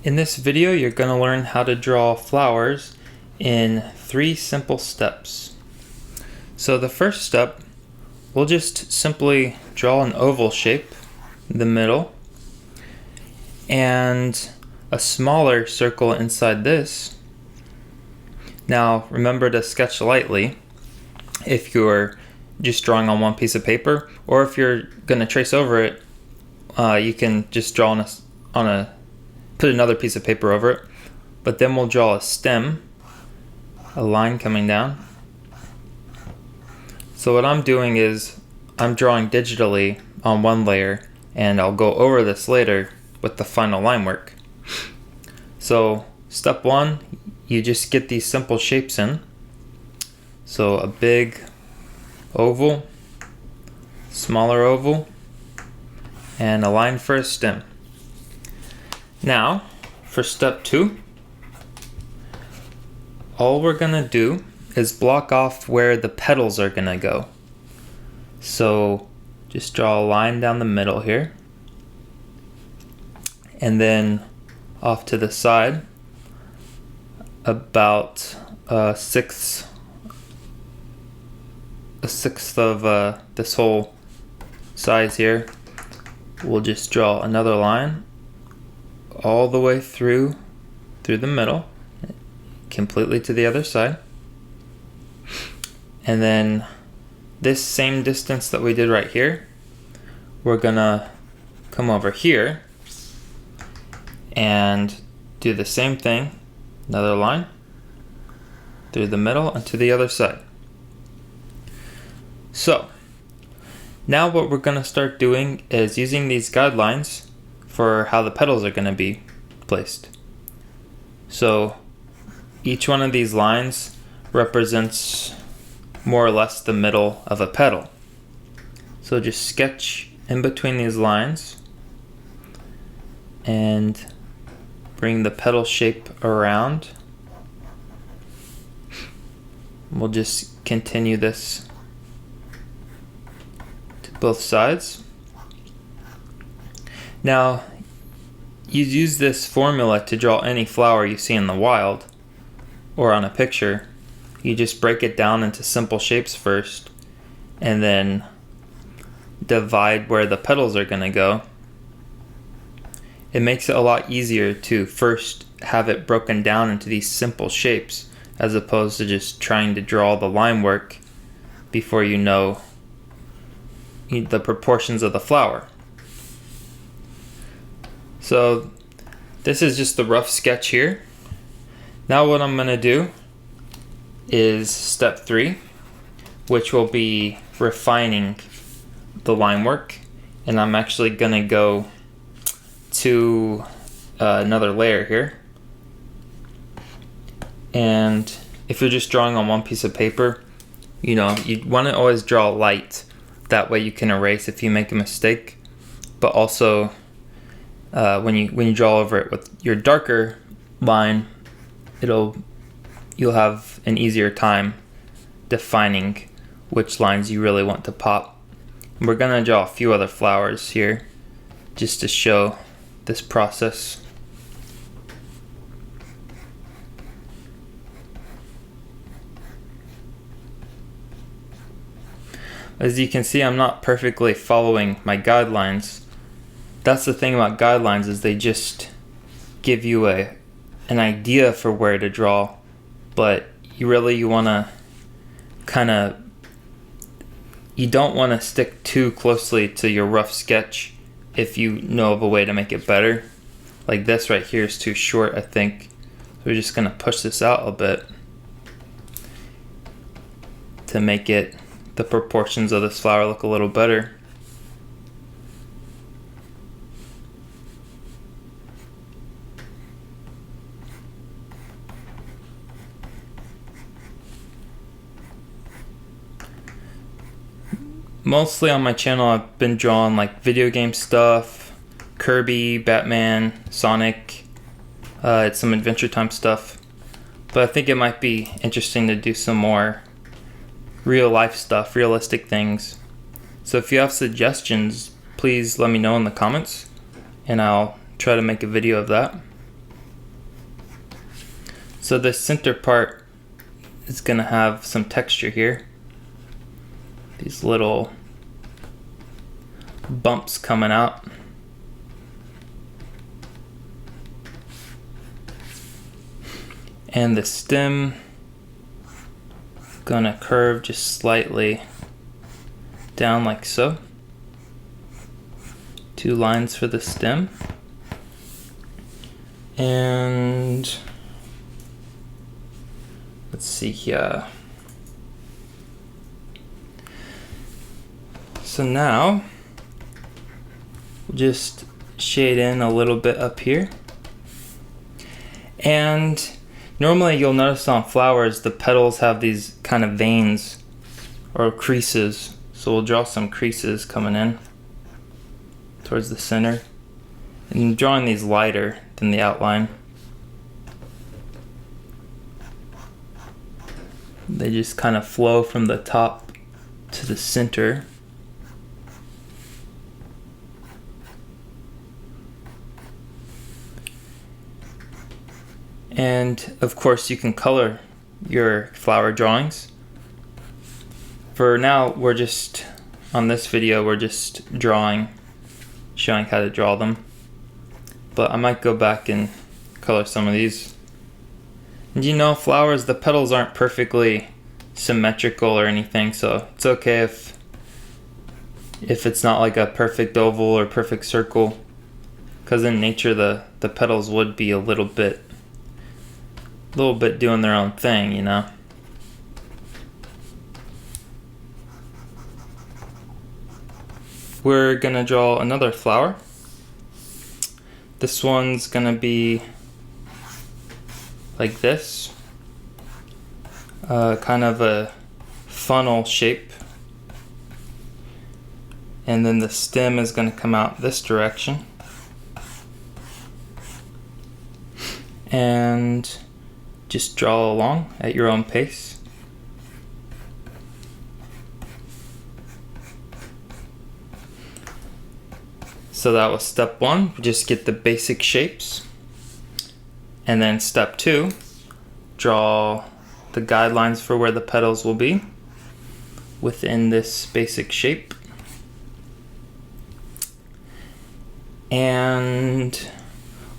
In this video, you're going to learn how to draw flowers in 3 simple steps. So the first step, we'll just simply draw an oval shape in the middle and a smaller circle inside this. Now remember to sketch lightly if you're just drawing on one piece of paper, or if you're going to trace over it, you can just draw put another piece of paper over it. But then we'll draw a stem, a line coming down. So what I'm doing is I'm drawing digitally on one layer, and I'll go over this later with the final line work. So step 1, you just get these simple shapes in. So a big oval, smaller oval, and a line for a stem. Now, for step 2, all we're gonna do is block off where the petals are gonna go. So just draw a line down the middle here, and then off to the side, about a sixth of this whole size here, we'll just draw another line all the way through the middle, completely to the other side. And then this same distance that we did right here, we're gonna come over here and do the same thing, another line through the middle and to the other side. So now what we're gonna start doing is using these guidelines for how the petals are gonna be placed. So each one of these lines represents more or less the middle of a petal. So just sketch in between these lines and bring the petal shape around. We'll just continue this to both sides. Now, you use this formula to draw any flower you see in the wild or on a picture. You just break it down into simple shapes first, and then divide where the petals are going to go. It makes it a lot easier to first have it broken down into these simple shapes, as opposed to just trying to draw the line work before you know the proportions of the flower. So this is just the rough sketch here. Now what I'm going to do is step 3, which will be refining the line work, and I'm actually going to go to another layer here. And if you're just drawing on one piece of paper, you want to always draw light. That way you can erase if you make a mistake. But also when you draw over it with your darker line, you'll have an easier time defining which lines you really want to pop. And we're gonna draw a few other flowers here just to show this process. As you can see, I'm not perfectly following my guidelines. That's the thing about guidelines, is they just give you an idea for where to draw, but you want to you don't want to stick too closely to your rough sketch if you know of a way to make it better. Like this right here is too short, I think. So we're just going to push this out a bit to make the proportions of this flower look a little better. Mostly on my channel, I've been drawing like video game stuff, Kirby, Batman, Sonic, it's some Adventure Time stuff. But I think it might be interesting to do some more real life stuff, realistic things. So if you have suggestions, please let me know in the comments, and I'll try to make a video of that. So this center part is going to have some texture here. These little bumps coming out. And the stem gonna curve just slightly down like so. 2 lines for the stem. And let's see here. So now we'll just shade in a little bit up here. And normally you'll notice on flowers the petals have these kind of veins or creases. So we'll draw some creases coming in towards the center. And I'm drawing these lighter than the outline. They just kind of flow from the top to the center. And of course you can color your flower drawings. For now, we're just, on this video, we're just drawing, showing how to draw them. But I might go back and color some of these. And you know, flowers, the petals aren't perfectly symmetrical or anything, so it's okay if it's not like a perfect oval or perfect circle, because in nature the petals would be a little bit doing their own thing, you know. We're gonna draw another flower. This one's gonna be like this, kind of a funnel shape, and then the stem is gonna come out this direction, and just draw along at your own pace. So that was step 1, just get the basic shapes. And then step 2, draw the guidelines for where the petals will be within this basic shape. And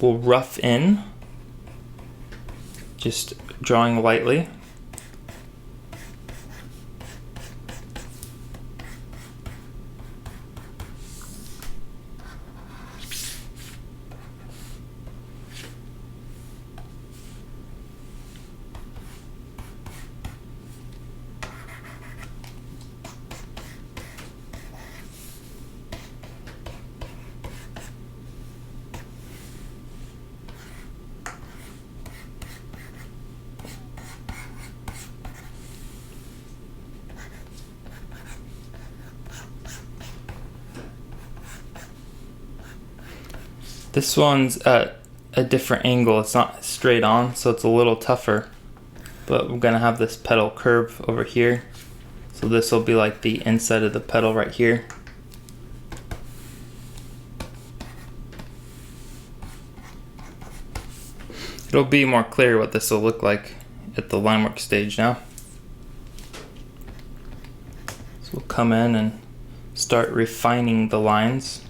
we'll rough in, just drawing lightly. This one's at a different angle, it's not straight on, so it's a little tougher. But we're gonna have this petal curve over here. So this will be like the inside of the petal right here. It'll be more clear what this will look like at the line work stage now. So we'll come in and start refining the lines.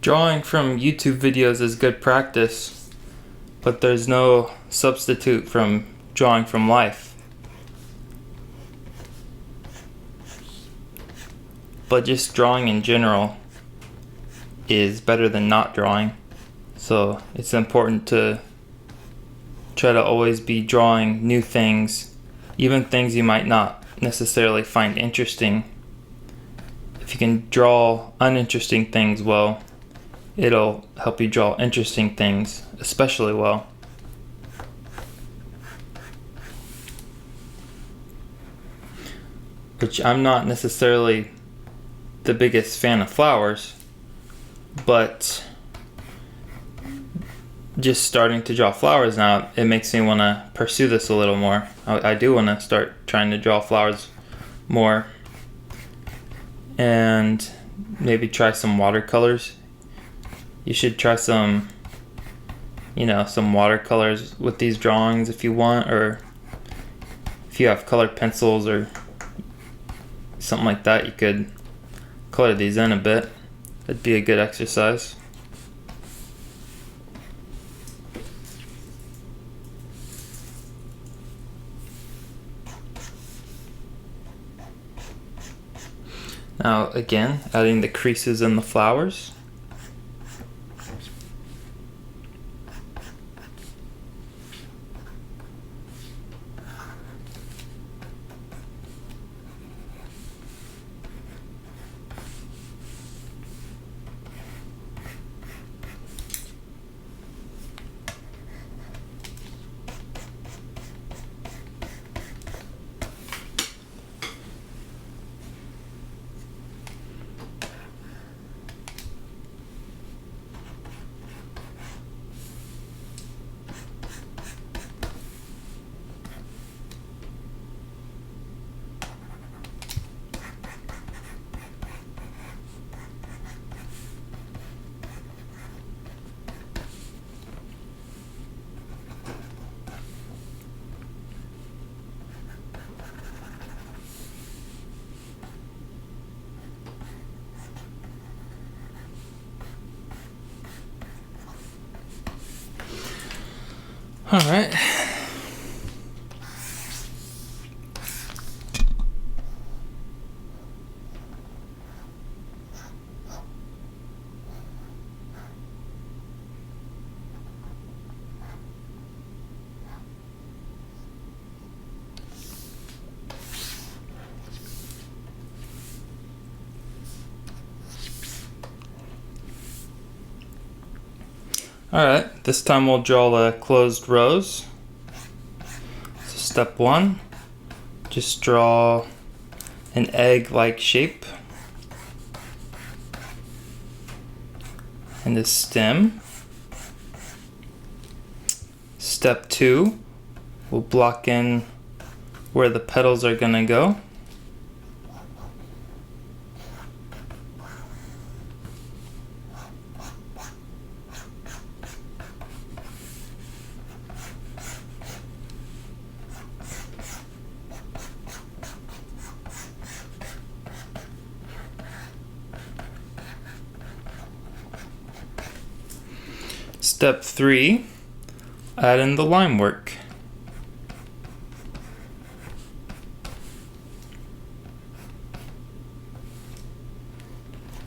Drawing from YouTube videos is good practice, but there's no substitute from drawing from life. But just drawing in general is better than not drawing. So it's important to try to always be drawing new things, even things you might not necessarily find interesting. If you can draw uninteresting things well, it'll help you draw interesting things especially well. Which I'm not necessarily the biggest fan of flowers, but just starting to draw flowers now, it makes me want to pursue this a little more. I do want to start trying to draw flowers more, and maybe try some watercolors. You should try some watercolors with these drawings if you want, or if you have colored pencils or something like that, you could color these in a bit. That'd be a good exercise. Now again, adding the creases in the flowers. All right. Alright, this time we'll draw the closed rows. So step 1, just draw an egg-like shape and a stem. Step 2, we'll block in where the petals are going to go. Step 3, add in the line work.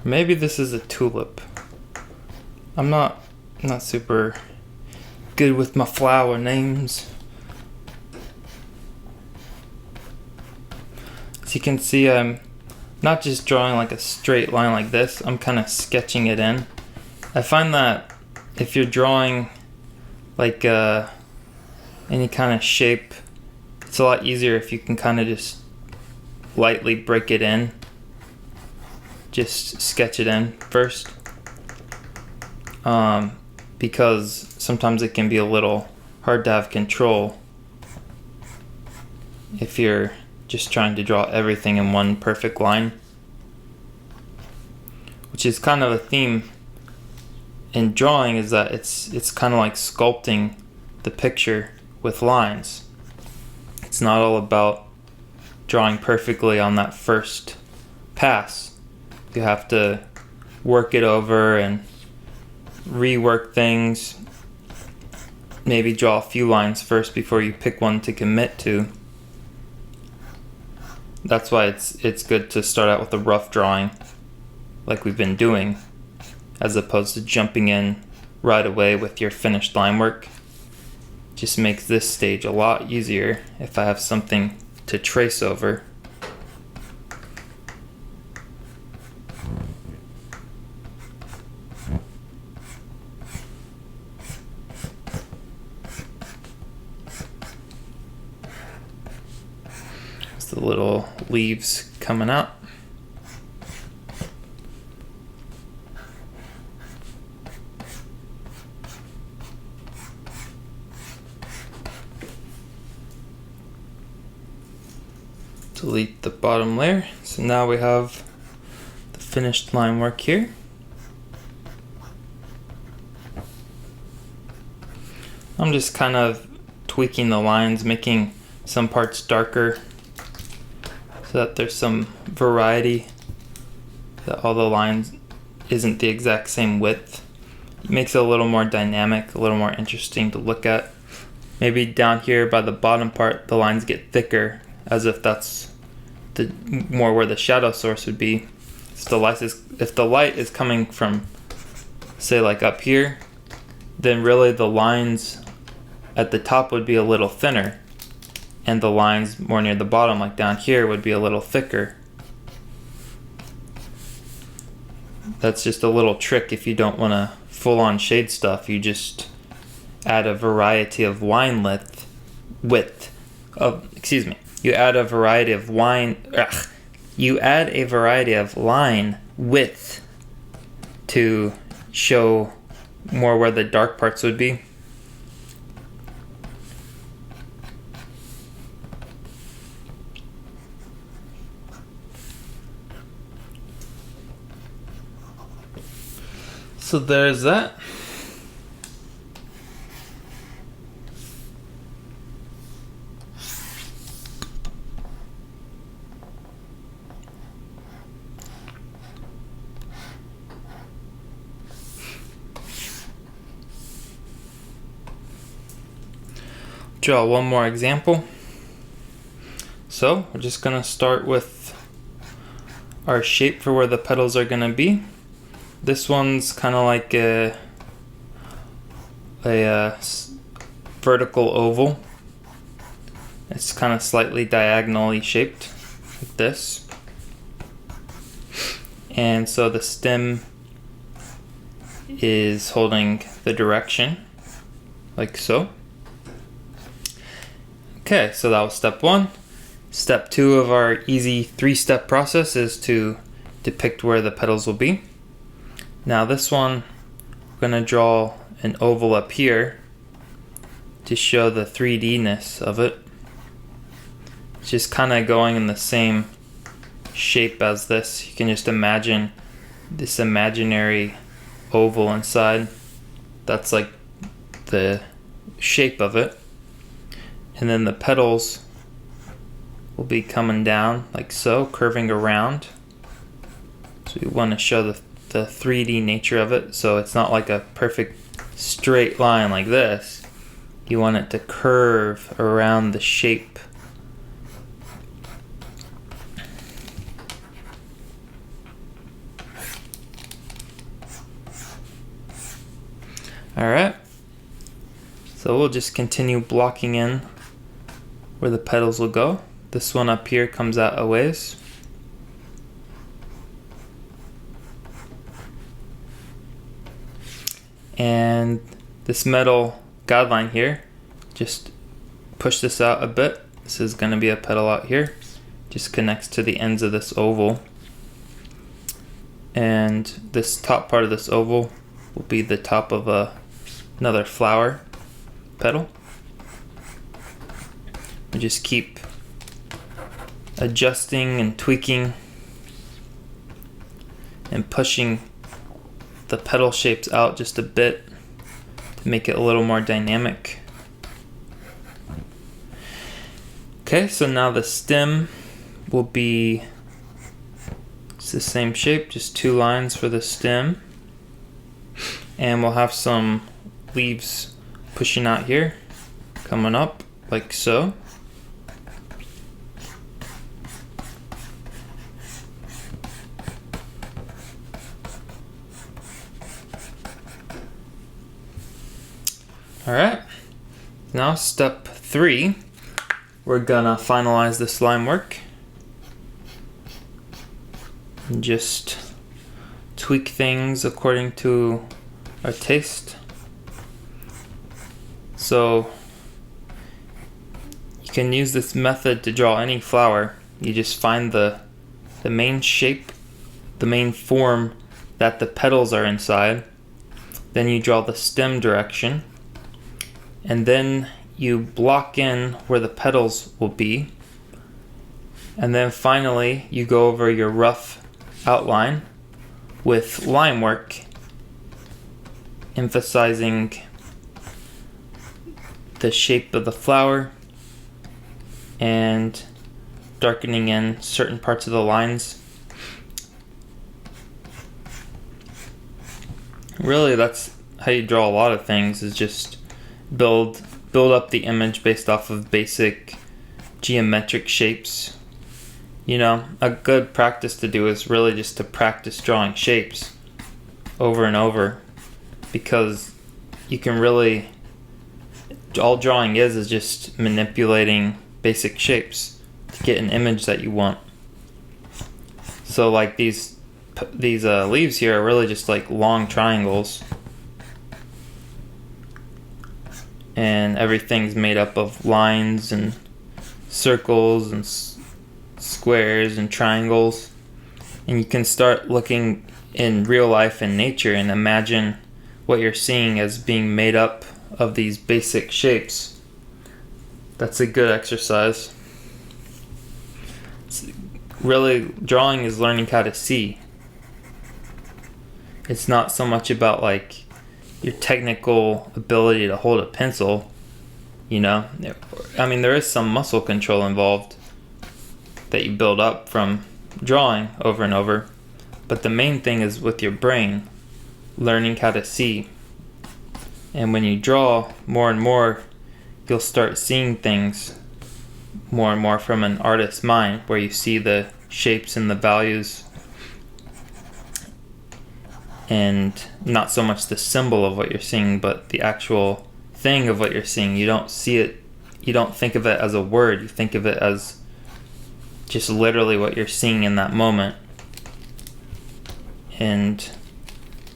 Maybe this is a tulip. I'm not super good with my flower names. As you can see, I'm not just drawing like a straight line like this, I'm kind of sketching it in. I find that if you're drawing like any kind of shape, it's a lot easier if you can kind of just lightly break it in. Just sketch it in first, because sometimes it can be a little hard to have control if you're just trying to draw everything in one perfect line, which is kind of a theme in drawing, is that it's kind of like sculpting the picture with lines. It's not all about drawing perfectly on that first pass. You have to work it over and rework things. Maybe draw a few lines first before you pick one to commit to. That's why it's good to start out with a rough drawing like we've been doing, as opposed to jumping in right away with your finished line work. Just makes this stage a lot easier if I have something to trace over. There's the little leaves coming out. delete the bottom layer. So now we have the finished line work here. I'm just kind of tweaking the lines, making some parts darker so that there's some variety, that all the lines isn't the exact same width. It makes it a little more dynamic, a little more interesting to look at. Maybe down here by the bottom part, the lines get thicker, as if that's more where the shadow source would be. So if the light is coming from, say, like up here, then really the lines at the top would be a little thinner, and the lines more near the bottom, like down here, would be a little thicker. That's just a little trick. If you don't want to full-on shade stuff, you just add a variety of line you add a variety of line width to show more where the dark parts would be. So there's that. Draw one more example. So we're just gonna start with our shape for where the petals are gonna be. This one's kind of like a vertical oval. It's kind of slightly diagonally shaped, like this. And so the stem is holding the direction, like so. Okay, so that was step one. Step two of our easy 3-step process is to depict where the petals will be. Now this one, we're going to draw an oval up here to show the 3D-ness of it. It's just kind of going in the same shape as this. You can just imagine this imaginary oval inside. That's like the shape of it. And then the petals will be coming down like so, curving around. So we want to show the 3D nature of it, so it's not like a perfect straight line like this. You want it to curve around the shape. Alright, so we'll just continue blocking in where the petals will go. This one up here comes out a ways. And this metal guideline here, just push this out a bit. This is going to be a petal out here. Just connects to the ends of this oval. And this top part of this oval will be the top of another flower petal. We just keep adjusting and tweaking and pushing the petal shapes out just a bit to make it a little more dynamic. Okay, so now the stem will be, it's the same shape, just 2 lines for the stem. And we'll have some leaves pushing out here, coming up like so. Alright, now step 3, we're gonna finalize this line work and just tweak things according to our taste. So you can use this method to draw any flower. You just find the main shape, the main form that the petals are inside. Then you draw the stem direction. And then you block in where the petals will be. And then finally, you go over your rough outline with line work, emphasizing the shape of the flower and darkening in certain parts of the lines. Really, that's how you draw a lot of things, is just build up the image based off of basic geometric shapes. You know, a good practice to do is really just to practice drawing shapes over and over, because you can really, all drawing is just manipulating basic shapes to get an image that you want. So like these leaves here are really just like long triangles, and everything's made up of lines and circles and squares and triangles. And you can start looking in real life in nature and imagine what you're seeing as being made up of these basic shapes. That's a good exercise. Really, drawing is learning how to see. It's not so much about like your technical ability to hold a pencil, you know. I mean, there is some muscle control involved that you build up from drawing over and over, but the main thing is with your brain, learning how to see. And when you draw more and more, you'll start seeing things more and more from an artist's mind, where you see the shapes and the values, and not so much the symbol of what you're seeing, but the actual thing of what you're seeing. You don't see it, you don't think of it as a word, you think of it as just literally what you're seeing in that moment. And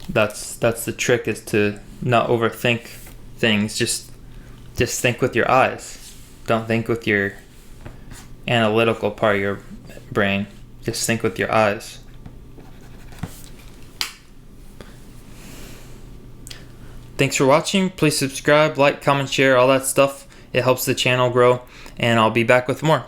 that's the trick, is to not overthink things. Just think with your eyes. Don't think with your analytical part of your brain. Just think with your eyes. Thanks for watching. Please subscribe, like, comment, share, all that stuff. It helps the channel grow, and I'll be back with more.